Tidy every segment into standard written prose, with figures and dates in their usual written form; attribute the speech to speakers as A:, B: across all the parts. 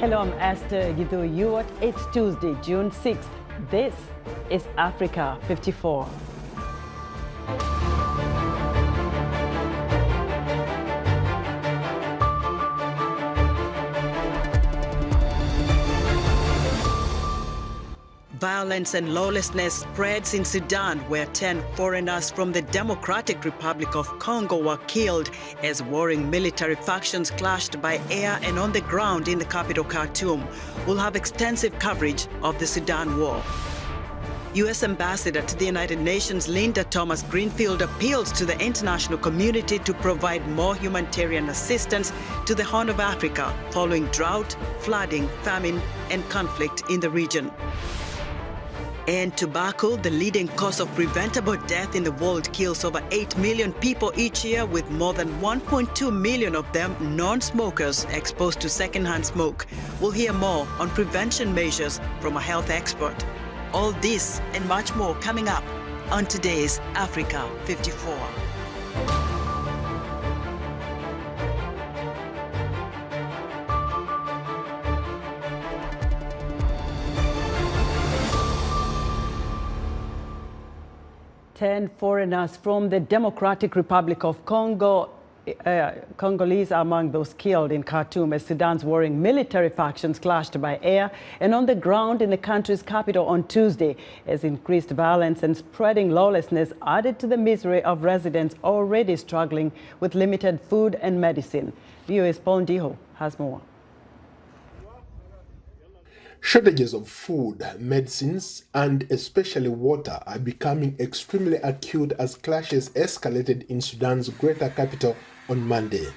A: Hello, I'm Esther Gidu-Ewart. It's Tuesday, June 6th. This is Africa 54. Violence and lawlessness spreads in Sudan, where 10 foreigners from the Democratic Republic of Congo were killed as warring military factions clashed by air and on the ground in the capital Khartoum. We'll have extensive coverage of the Sudan war. U.S. Ambassador to the United Nations Linda Thomas-Greenfield appeals to the international community to provide more humanitarian assistance to the Horn of Africa following drought, flooding, famine, and conflict in the region. And tobacco, the leading cause of preventable death in the world, kills over 8 million people each year, with more than 1.2 million of them non-smokers exposed to secondhand smoke. We'll hear more on prevention measures from a health expert. All this and much more coming up on today's Africa 54. 10 foreigners from the Democratic Republic of Congo, Congolese are among those killed in Khartoum as Sudan's warring military factions clashed by air and on the ground in the country's capital on Tuesday, as increased violence and spreading lawlessness added to the misery of residents already struggling with limited food and medicine. VOA's Paul Ndiho has more.
B: Shortages of food, medicines, and especially water are becoming extremely acute as clashes escalated in Sudan's greater capital on Monday,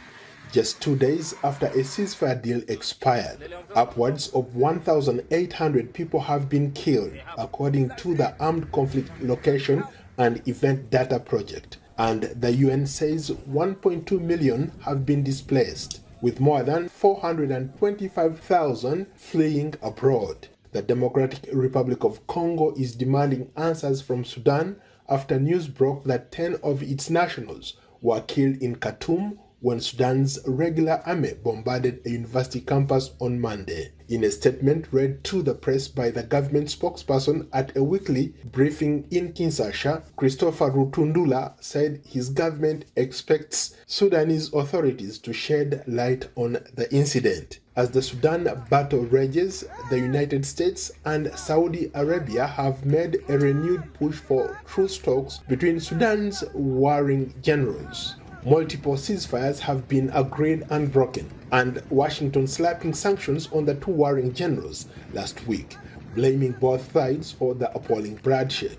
B: just 2 days after a ceasefire deal expired. Upwards of 1,800 people have been killed, according to the Armed Conflict Location and Event Data Project, and the UN says 1.2 million have been displaced, with more than 425,000 fleeing abroad. The Democratic Republic of Congo is demanding answers from Sudan after news broke that 10 of its nationals were killed in Khartoum when Sudan's regular army bombarded a university campus on Monday. In a statement read to the press by the government spokesperson at a weekly briefing in Kinshasa, Christopher Rutundula said his government expects Sudanese authorities to shed light on the incident. As the Sudan battle rages, the United States and Saudi Arabia have made a renewed push for truce talks between Sudan's warring generals. Multiple ceasefires have been agreed and broken, and Washington slapping sanctions on the two warring generals last week, blaming both sides for the appalling bloodshed.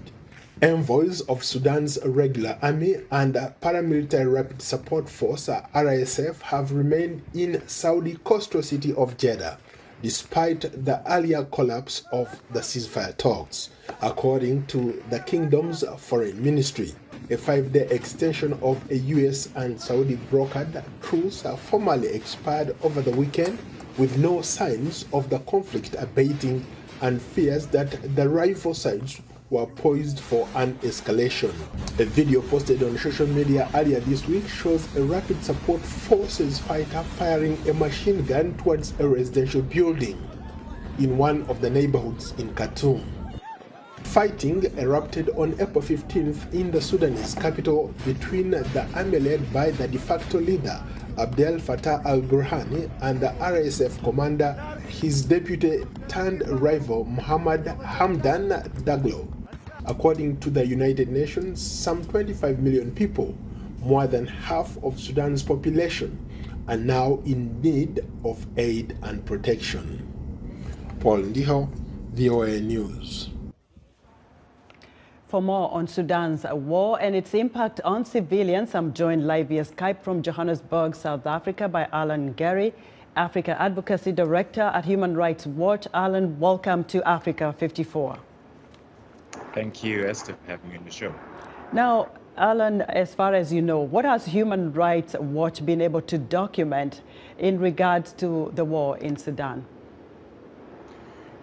B: Envoys of Sudan's regular army and paramilitary rapid support force RSF have remained in Saudi coastal city of Jeddah, despite the earlier collapse of the ceasefire talks, according to the kingdom's foreign ministry. A 5-day extension of a US and Saudi brokered truce formally expired over the weekend, with no signs of the conflict abating and fears that the rival sides were poised for an escalation. A video posted on social media earlier this week shows a rapid support forces fighter firing a machine gun towards a residential building in one of the neighborhoods in Khartoum. Fighting erupted on April 15th in the Sudanese capital between the army led by the de facto leader Abdel Fattah al-Burhani and the RSF commander, his deputy turned rival Muhammad Hamdan Daglo. According to the United Nations, some 25 million people, more than half of Sudan's population, are now in need of aid and protection. Paul Ndiho, VOA News.
A: For more on Sudan's war and its impact on civilians, I'm joined live via Skype from Johannesburg, South Africa by Alan Gary, Africa Advocacy Director at Human Rights Watch. Alan, welcome to Africa 54.
C: Thank you, Esther, for having me on the show.
A: Now, Alan, as far as you know, what has Human Rights Watch been able to document in regards to the war in Sudan?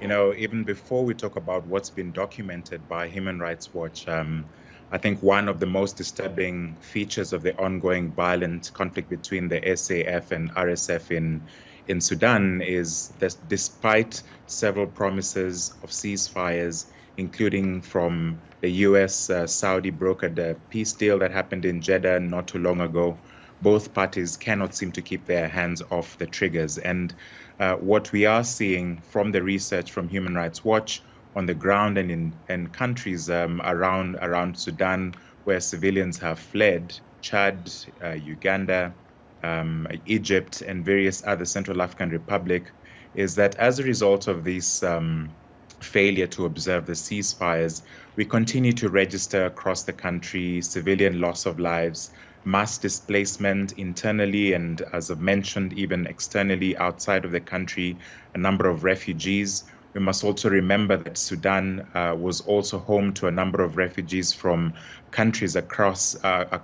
C: You know, even before we talk about what's been documented by Human Rights Watch, I think one of the most disturbing features of the ongoing violent conflict between the SAF and RSF in Sudan is that despite several promises of ceasefires, including from the US, Saudi brokered peace deal that happened in Jeddah not too long ago, both parties cannot seem to keep their hands off the triggers. And what we are seeing from the research from Human Rights Watch on the ground and in countries around Sudan where civilians have fled, Chad, Uganda, Egypt, and various other Central African Republic, is that as a result of this failure to observe the ceasefires, we continue to register across the country civilian loss of lives, mass displacement internally, and as I've mentioned, even externally outside of the country, a number of refugees. We must also remember that Sudan was also home to a number of refugees from countries across the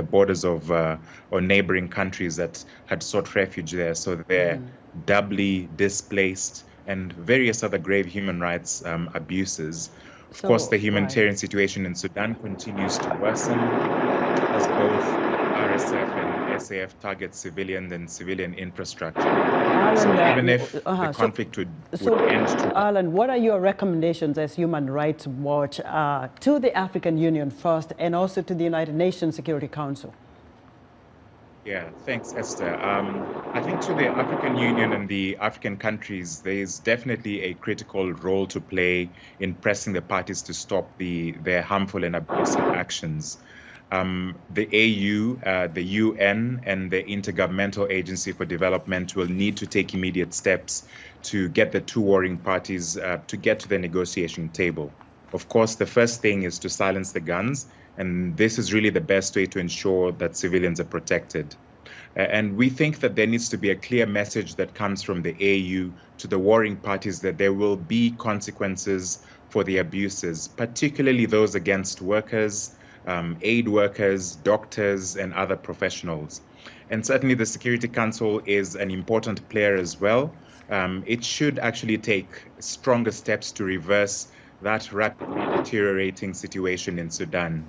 C: borders of or neighboring countries that had sought refuge there. So they're doubly displaced, and various other grave human rights abuses. Of course, the humanitarian situation in Sudan continues to worsen as both RSF and SAF target civilian and civilian infrastructure. So even if the conflict would end to...
A: Alan, what are your recommendations as Human Rights Watch to the African Union first and also to the United Nations Security Council?
C: Yeah, thanks, Esther. I think to the African Union and the African countries, there is definitely a critical role to play in pressing the parties to stop their harmful and abusive actions. The AU, the UN, and the Intergovernmental Agency for Development will need to take immediate steps to get the two warring parties to get to the negotiation table. Of course, the first thing is to silence the guns, and this is really the best way to ensure that civilians are protected. And we think that there needs to be a clear message that comes from the AU to the warring parties that there will be consequences for the abuses, particularly those against workers, aid workers, doctors, and other professionals. And certainly the Security Council is an important player as well. It should actually take stronger steps to reverse that rapidly deteriorating situation in Sudan.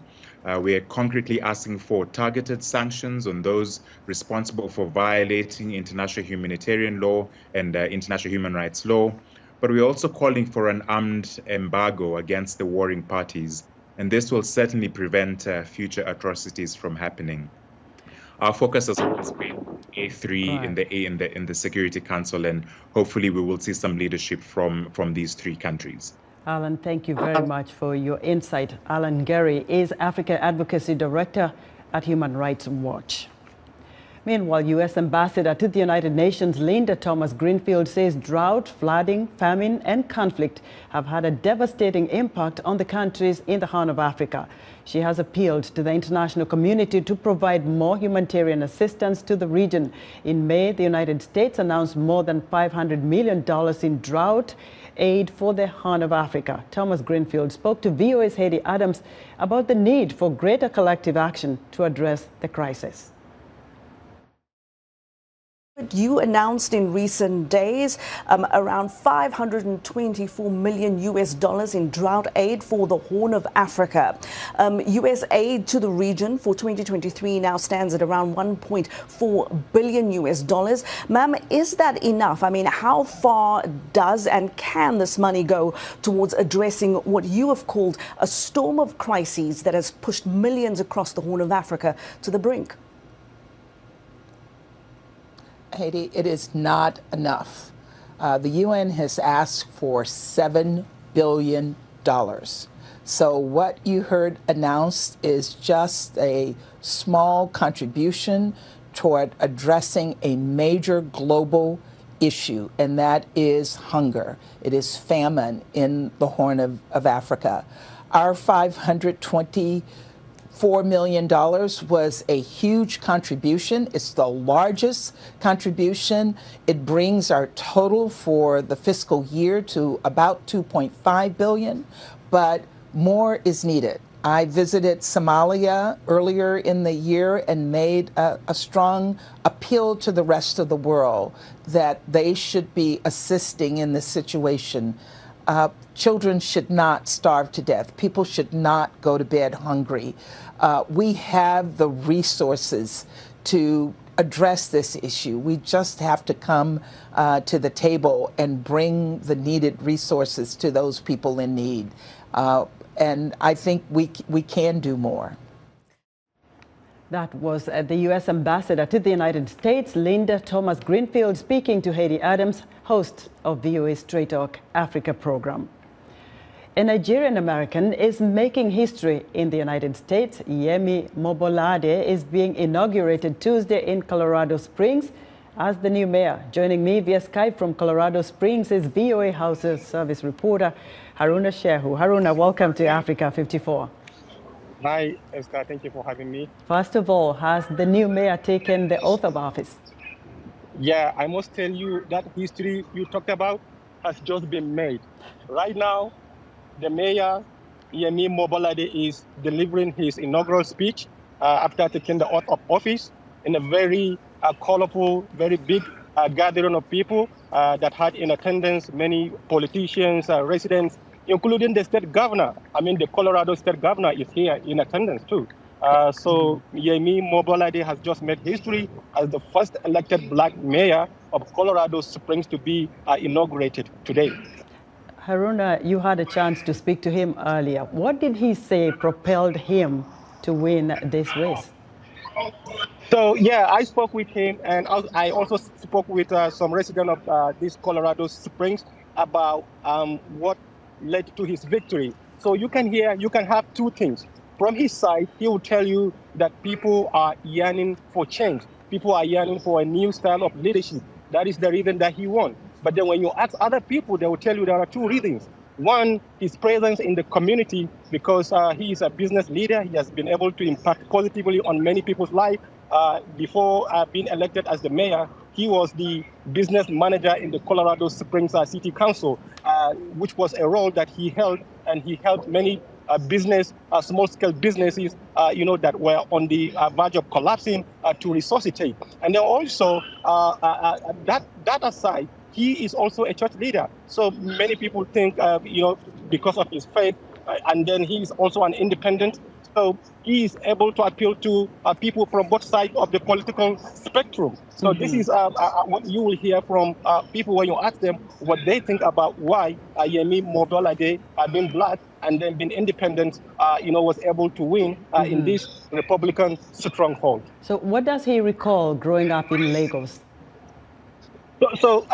C: We are concretely asking for targeted sanctions on those responsible for violating international humanitarian law and international human rights law. But we're also calling for an armed embargo against the warring parties. And this will certainly prevent future atrocities from happening. Our focus has always been A3 in the Security Council, and hopefully we will see some leadership from these three countries.
A: Alan, thank you very much for your insight. Alan Gary is Africa Advocacy Director at Human Rights Watch. Meanwhile, U.S. Ambassador to the United Nations Linda Thomas-Greenfield says drought, flooding, famine, and conflict have had a devastating impact on the countries in the Horn of Africa. She has appealed to the international community to provide more humanitarian assistance to the region. In May, the United States announced more than $500 million in drought aid for the Horn of Africa. Thomas-Greenfield spoke to VOA's Heidi Adams about the need for greater collective action to address the crisis.
D: You announced in recent days around $524 million in drought aid for the Horn of Africa. U.S. aid to the region for 2023 now stands at around $1.4 billion. Ma'am, is that enough? I mean, how far does and can this money go towards addressing what you have called a storm of crises that has pushed millions across the Horn of Africa to the brink?
E: Haiti, it is not enough. The UN has asked for $7 billion. So what you heard announced is just a small contribution toward addressing a major global issue, and that is hunger. It is famine in the Horn of Africa. Our $524 million was a huge contribution. It's the largest contribution. It brings our total for the fiscal year to about $2.5 billion, but more is needed. I visited Somalia earlier in the year and made a strong appeal to the rest of the world that they should be assisting in this situation. Children should not starve to death. People should not go to bed hungry. We have the resources to address this issue. We just have to come to the table and bring the needed resources to those people in need. And I think we can do more.
F: That was the U.S. Ambassador to the United States, Linda Thomas-Greenfield, speaking to Haiti Adams, host of VOA's Straight Talk Africa program. A Nigerian American is making history in the United States. Yemi Mobolade is being inaugurated Tuesday in Colorado Springs as the new mayor. Joining me via Skype from Colorado Springs is VOA House Service reporter Haruna Shehu. Haruna, welcome to Africa 54.
G: Hi, Esther. Thank you for having me.
F: First of all, has the new mayor taken the oath of office?
G: Yeah, I must tell you that history you talked about has just been made. Right now, the mayor, Yemi Mobolade, is delivering his inaugural speech after taking the oath of office in a very colorful, very big gathering of people that had in attendance many politicians, residents, including the state governor. I mean, the Colorado state governor is here in attendance too. So Yemi Mobolade has just made history as the first elected black mayor of Colorado Springs to be inaugurated today.
F: Haruna, you had a chance to speak to him earlier. What did he say propelled him to win this race?
G: So, yeah, I spoke with him, and I also spoke with some residents of this Colorado Springs about what led to his victory. So you can have two things. From his side, he will tell you that people are yearning for change. People are yearning for a new style of leadership. That is the reason that he won. But then when you ask other people, they will tell you there are two reasons. One, his presence in the community, because he is a business leader. He has been able to impact positively on many people's lives. Before being elected as the mayor, he was the business manager in the Colorado Springs City Council, which was a role that he held, and he helped many small-scale businesses, that were on the verge of collapsing to resuscitate. And then also, that aside, he is also a church leader. So many people think, because of his faith, and then he is also an independent. So he is able to appeal to people from both sides of the political spectrum. So this is what you will hear from people when you ask them what they think about why Yemi Mobolade, being black and then being independent, was able to win in this Republican stronghold.
F: So what does he recall growing up in Lagos?
G: So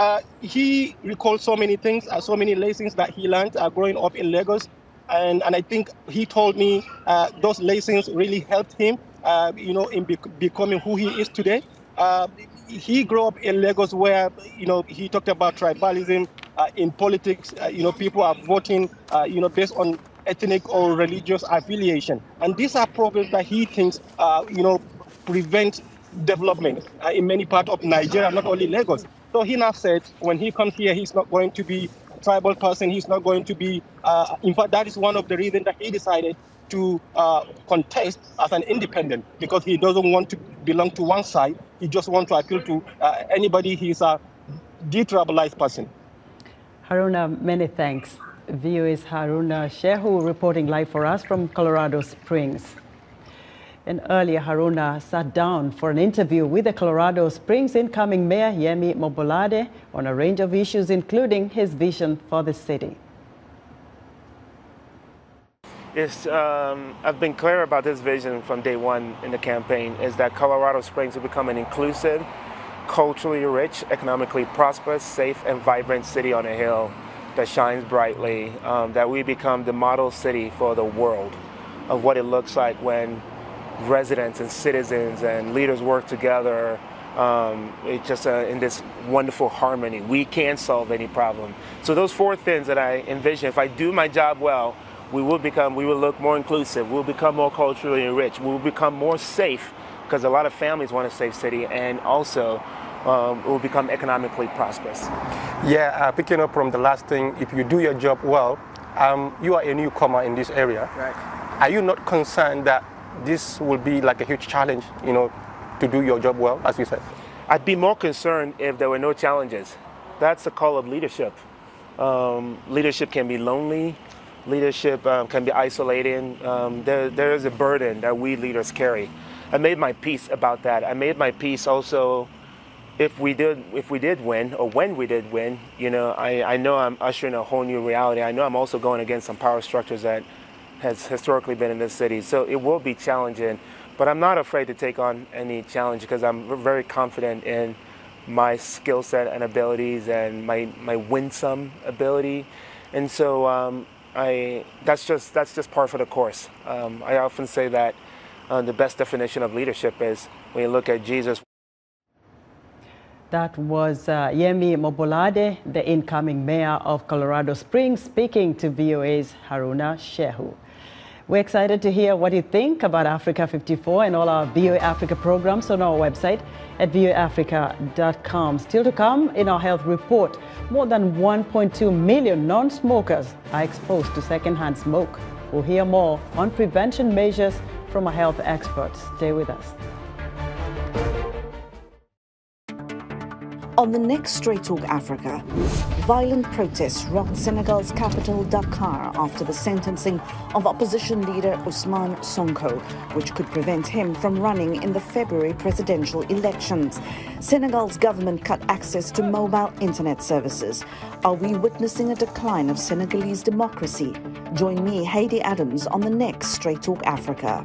G: he recalls so many things, so many lessons that he learned growing up in Lagos. And I think he told me those lessons really helped him, in becoming who he is today. He grew up in Lagos where, he talked about tribalism in politics. People are voting, based on ethnic or religious affiliation. And these are problems that he thinks, prevent development in many parts of Nigeria, not only Lagos. So he now said when he comes here, he's not going to be a tribal person. He's not going to be, in fact, that is one of the reasons that he decided to contest as an independent, because he doesn't want to belong to one side. He just wants to appeal to anybody. He's a detribalized person.
F: Haruna, many thanks. VOA's Haruna Shehu reporting live for us from Colorado Springs. And earlier, Haruna sat down for an interview with the Colorado Springs incoming mayor, Yemi Mobolade, on a range of issues, including his vision for the city.
H: Yes, I've been clear about this vision from day one in the campaign, is that Colorado Springs will become an inclusive, culturally rich, economically prosperous, safe, and vibrant city on a hill that shines brightly, that we become the model city for the world of what it looks like when residents and citizens and leaders work together in this wonderful harmony. We can solve any problem. So those four things that I envision, if I do my job well, we will look more inclusive, we'll become more culturally enriched, we'll become more safe, because a lot of families want a safe city, and also will become economically prosperous.
I: Yeah, picking up from the last thing, if you do your job well, you are a newcomer in this area.
H: Right.
I: Are you not concerned that this will be like a huge challenge, to do your job well, as you said?
H: I'd be more concerned if there were no challenges. That's the call of leadership. Leadership can be lonely. Leadership can be isolating. There is a burden that we leaders carry. I made my peace about that. I made my peace also if we did win, or when we did win. You know, I know I'm ushering a whole new reality. I know I'm also going against some power structures that has historically been in this city. So it will be challenging, but I'm not afraid to take on any challenge because I'm very confident in my skill set and abilities and my winsome ability. And so that's just par for the course. I often say that the best definition of leadership is when you look at Jesus.
F: That was Yemi Mobolade, the incoming mayor of Colorado Springs, speaking to VOA's Haruna Shehu. We're excited to hear what you think about Africa 54 and all our VOA Africa programs on our website at voaafrica.com. Still to come in our health report, more than 1.2 million non-smokers are exposed to secondhand smoke. We'll hear more on prevention measures from our health experts. Stay with us.
D: On the next Straight Talk Africa, violent protests rocked Senegal's capital, Dakar, after the sentencing of opposition leader Ousmane Sonko, which could prevent him from running in the February presidential elections. Senegal's government cut access to mobile internet services. Are we witnessing a decline of Senegalese democracy? Join me, Heidi Adams, on the next Straight Talk Africa.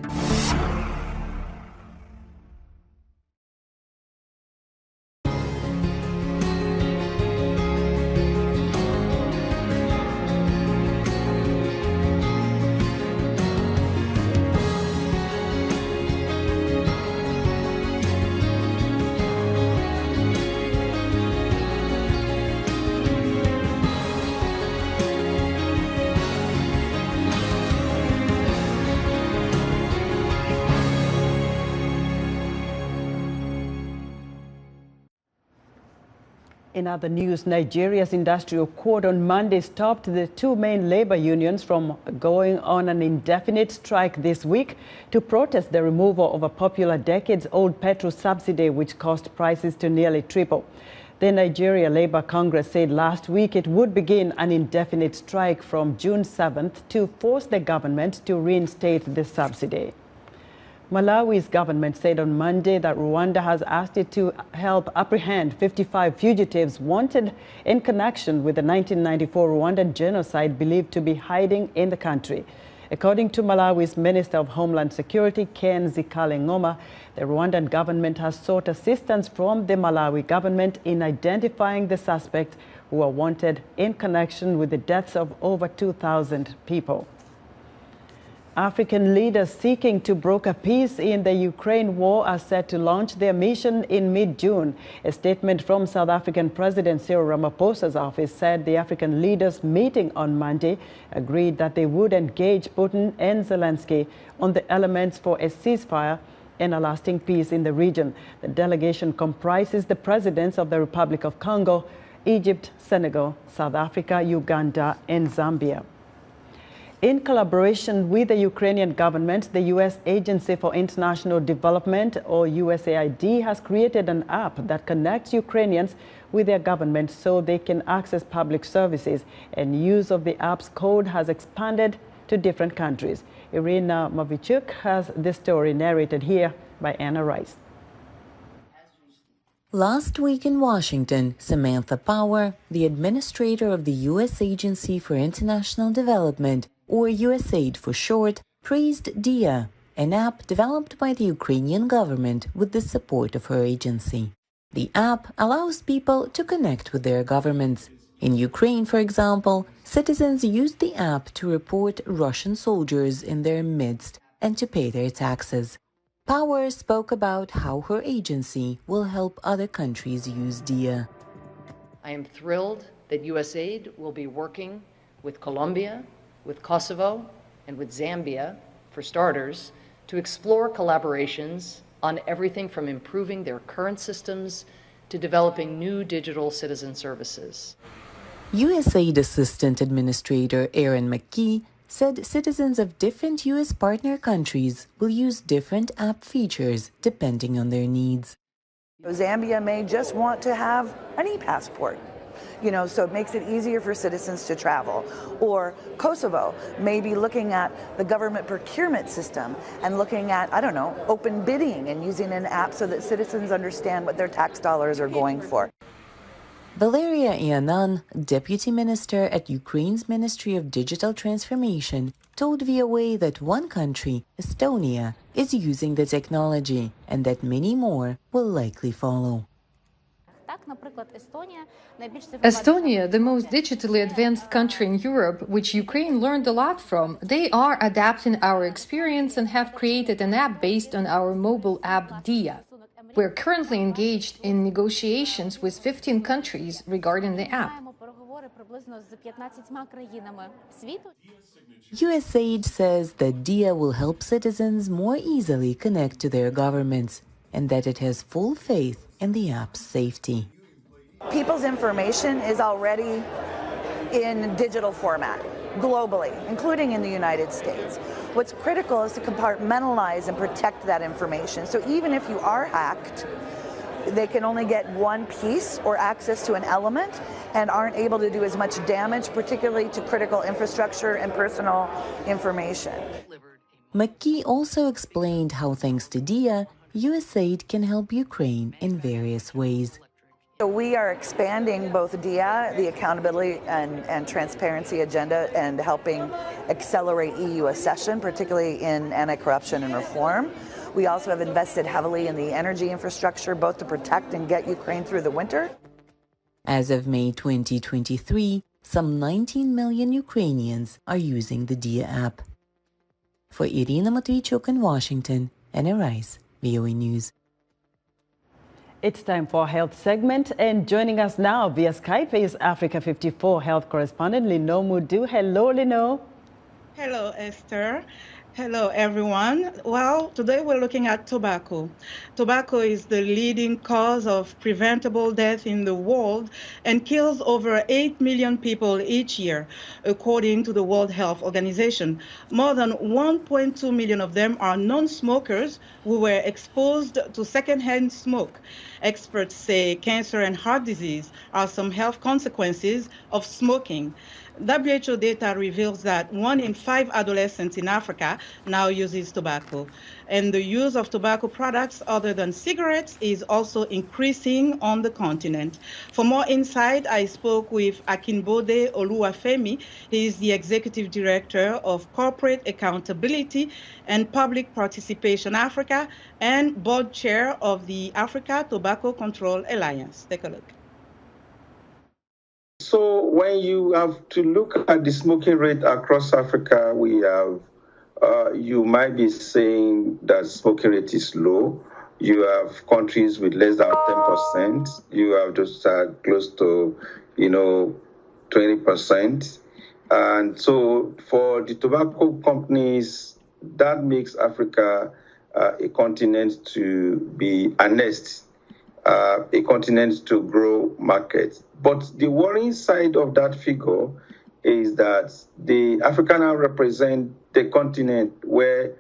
F: In other news, Nigeria's industrial court on Monday stopped the two main labor unions from going on an indefinite strike this week to protest the removal of a popular decades-old petrol subsidy which caused prices to nearly triple. The Nigeria Labour Congress said last week it would begin an indefinite strike from June 7th to force the government to reinstate the subsidy. Malawi's government said on Monday that Rwanda has asked it to help apprehend 55 fugitives wanted in connection with the 1994 Rwandan genocide believed to be hiding in the country. According to Malawi's Minister of Homeland Security, Ken Zikale Ngoma, the Rwandan government has sought assistance from the Malawi government in identifying the suspects who are wanted in connection with the deaths of over 2,000 people. African leaders seeking to broker peace in the Ukraine war are set to launch their mission in mid-June. A statement from South African President Cyril Ramaphosa's office said the African leaders meeting on Monday agreed that they would engage Putin and Zelensky on the elements for a ceasefire and a lasting peace in the region. The delegation comprises the presidents of the Republic of Congo, Egypt, Senegal, South Africa, Uganda, and Zambia. In collaboration with the Ukrainian government, the U.S. Agency for International Development, or USAID, has created an app that connects Ukrainians with their government so they can access public services, and use of the app's code has expanded to different countries. Irina Mavichuk has this story narrated here by Anna Rice.
J: Last week in Washington, Samantha Power, the administrator of the U.S. Agency for International Development, or USAID for short, praised DIA, an app developed by the Ukrainian government with the support of her agency. The app allows people to connect with their governments. In Ukraine, for example, citizens use the app to report Russian soldiers in their midst and to pay their taxes. Power spoke about how her agency will help other countries use DIA.
K: I am thrilled that USAID will be working with Colombia, with Kosovo, and with Zambia, for starters, to explore collaborations on everything from improving their current systems to developing new digital citizen services.
J: USAID Assistant Administrator Aaron McKee said citizens of different U.S. partner countries will use different app features depending on their needs.
L: Zambia may just want to have an e-passport. so it makes it easier for citizens to travel. Or Kosovo, maybe looking at the government procurement system and looking at, open bidding and using an app so that citizens understand what their tax dollars are going for.
J: Valeria Ianan, Deputy Minister at Ukraine's Ministry of Digital Transformation, told VOA that one country, Estonia, is using the technology and that many more will likely follow.
M: Estonia, the most digitally advanced country in Europe, which Ukraine learned a lot from, they are adapting our experience and have created an app based on our mobile app Dia. We're currently engaged in negotiations with 15 countries regarding the app.
J: USAID says that Dia will help citizens more easily connect to their governments and that it has full faith in the app's safety.
L: People's information is already in digital format globally, including in the United States. What's critical is to compartmentalize and protect that information. So even if you are hacked, they can only get one piece or access to an element and aren't able to do as much damage, particularly to critical infrastructure and personal information.
J: McKee also explained how, thanks to Dia, USAID can help Ukraine in various ways.
L: So we are expanding both DIA, the accountability and transparency agenda, and helping accelerate EU accession, particularly in anti-corruption and reform. We also have invested heavily in the energy infrastructure, both to protect and get Ukraine through the winter.
J: As of May 2023, some 19 million Ukrainians are using the DIA app. For Irina Matvichuk in Washington, Anna Rice, VOA News.
F: It's time for our health segment, and joining us now via Skype is Africa 54 health correspondent Lino Mudu. Hello, Lino.
N: Hello, Esther. Hello, everyone. Well, today we're looking at tobacco. Tobacco is the leading cause of preventable death in the world and kills over 8 million people each year, according to the World Health Organization. More than 1.2 million of them are non-smokers who were exposed to secondhand smoke. Experts say cancer and heart disease are some health consequences of smoking. WHO data reveals that 1 in 5 adolescents in Africa now uses tobacco. And the use of tobacco products other than cigarettes is also increasing on the continent. For more insight, I spoke with Akinbode Oluwafemi. He is the Executive Director of Corporate Accountability and Public Participation Africa and Board Chair of the Africa Tobacco Control Alliance. Take a look.
O: So when you have to look at the smoking rate across Africa, we have, you might be saying that smoking rate is low. You have countries with less than 10%. You have just close to, 20%. And so for the tobacco companies, that makes Africa a continent to be a nest, a continent to grow markets. But the worrying side of that figure is that the Africa now represent the continent where,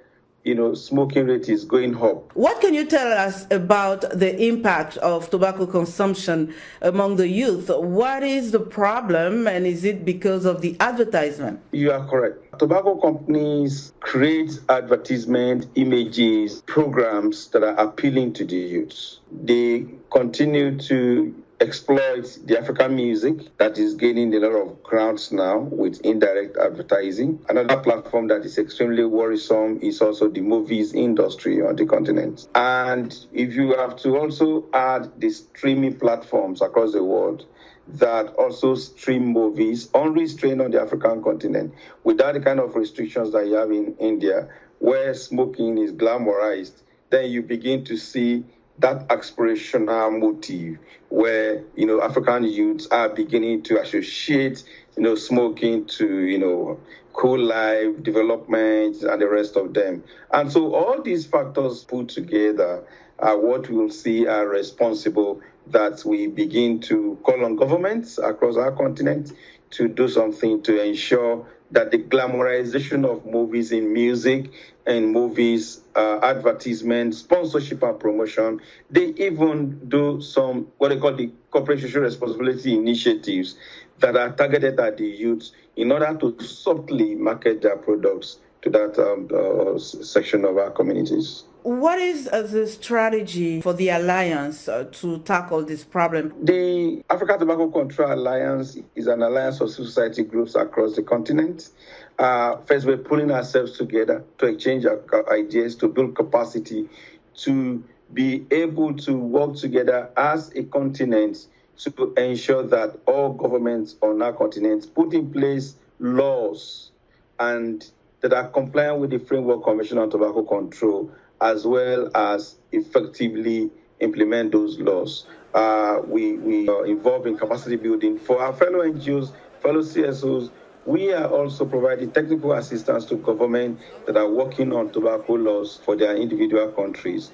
O: smoking rate is going up.
P: What can you tell us about the impact of tobacco consumption among the youth? What is the problem, and is it because of the advertisement?
O: You are correct. Tobacco companies create advertisement, images, programs that are appealing to the youth. They continue to exploit the African music that is gaining a lot of grounds now with indirect advertising. Another platform that is extremely worrisome is also the movies industry on the continent. And if you have to also add the streaming platforms across the world that also stream movies unrestrained on the African continent without the kind of restrictions that you have in India, where smoking is glamorized, then you begin to see that aspirational motive where, African youths are beginning to associate, smoking to, cool life, development, and the rest of them. And so all these factors put together what we will see are responsible, that we begin to call on governments across our continent to do something to ensure that the glamorization of movies in music and movies, advertisement, sponsorship and promotion, they even do some what they call the corporate social responsibility initiatives that are targeted at the youth in order to subtly market their products to that section of our communities.
P: What is the strategy for the Alliance to tackle this problem?
O: The Africa Tobacco Control Alliance is an alliance of civil society groups across the continent. First, we're pulling ourselves together to exchange our ideas, to build capacity, to be able to work together as a continent to ensure that all governments on our continent put in place laws and that are compliant with the Framework Convention on Tobacco Control, as well as effectively implement those laws. We are involved in capacity building. For our fellow NGOs, fellow CSOs, we are also providing technical assistance to government that are working on tobacco laws for their individual countries.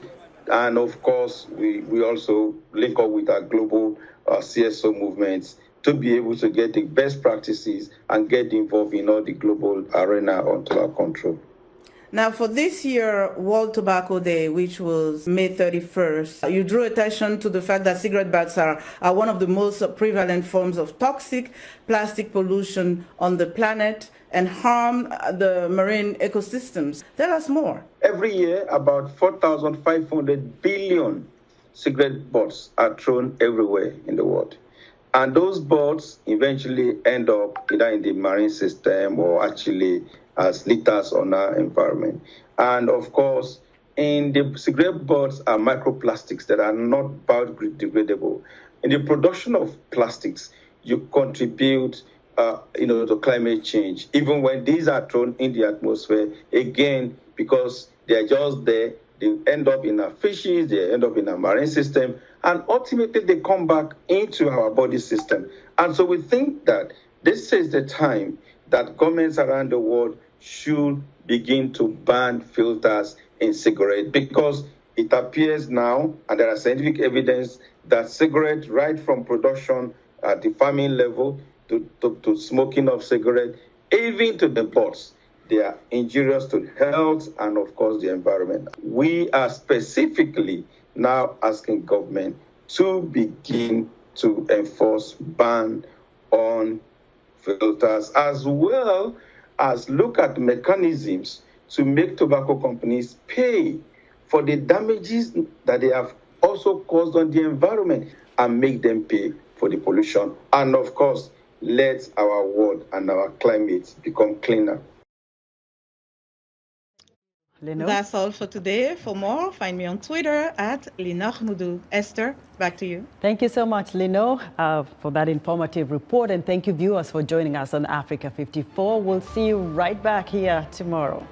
O: And of course, we also link up with our global CSO movements to be able to get the best practices and get involved in all the global arena on tobacco control.
P: Now, for this year, World Tobacco Day, which was May 31st, you drew attention to the fact that cigarette butts are one of the most prevalent forms of toxic plastic pollution on the planet and harm the marine ecosystems. Tell us more.
O: Every year, about 4,500 billion cigarette butts are thrown everywhere in the world. And those butts eventually end up either in the marine system or actually as litters on our environment. And of course, in the cigarette butts are microplastics that are not biodegradable. In the production of plastics, you contribute to climate change, even when these are thrown in the atmosphere, again, because they're just there, they end up in our fishes, they end up in our marine system, and ultimately they come back into our body system. And so we think that this is the time that governments around the world should begin to ban filters in cigarettes, because it appears now, and there are scientific evidence, that cigarettes, right from production at the farming level to smoking of cigarettes, even to the butts, they are injurious to health and, of course, the environment. We are specifically now asking government to begin to enforce ban on filters, as well as look at mechanisms to make tobacco companies pay for the damages that they have also caused on the environment and make them pay for the pollution. And of course, let our world and our climate become cleaner.
N: That's all for today. For more, find me on Twitter at Linahmudu. Esther, back to you.
F: Thank you so much, Lino, for that informative report. And thank you, viewers, for joining us on Africa 54. We'll see you right back here tomorrow.